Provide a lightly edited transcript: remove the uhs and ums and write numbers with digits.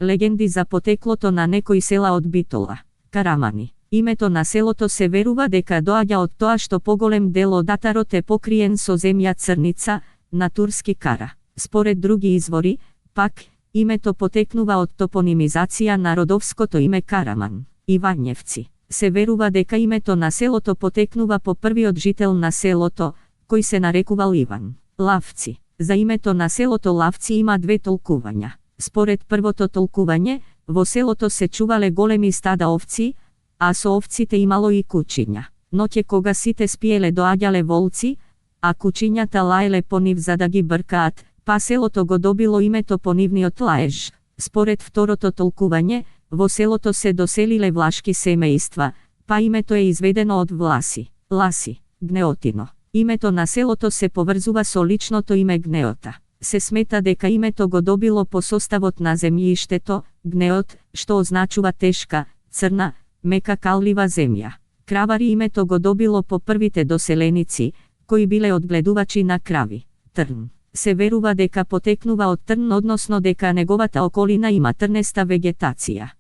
Legendy za poteklото на некои села од Битола. Карамани. Името на селото се верува дека доаѓа од тоа што поголем дел од атарот е покриен со земја црница, на турски кара. Според други извори, пак, името потекнува од топонимизација на родовското име Караман, Ивањевци. Се верува дека името на селото потекнува по првиот жител на селото, кој се нарекувал Иван. Лавци. За името на селото Лавци има две толкувања. Според првото толкување, во селото се чувале големи стада овци, а со овците имало и кучиња. Ноќе кога сите спиеле доаѓале волци, а кучињата лаеле по нив за да ги бркаат, па селото го добило името по нивниот лаеж. Според второто толкување, во селото се доселиле влашки семејства, па името е изведено од власи, ласи, гнеотино. Името на селото се поврзува со личното име Гнеота. Се смета дека името го добило по составот на земјиштето, гнеот, што означува тешка, црна, мека каллива земја. Кравари името го добило по првите доселеници, кои биле одгледувачи на крави. Трн. Се верува дека потекнува од трн, односно дека неговата околина има трнеста вегетација.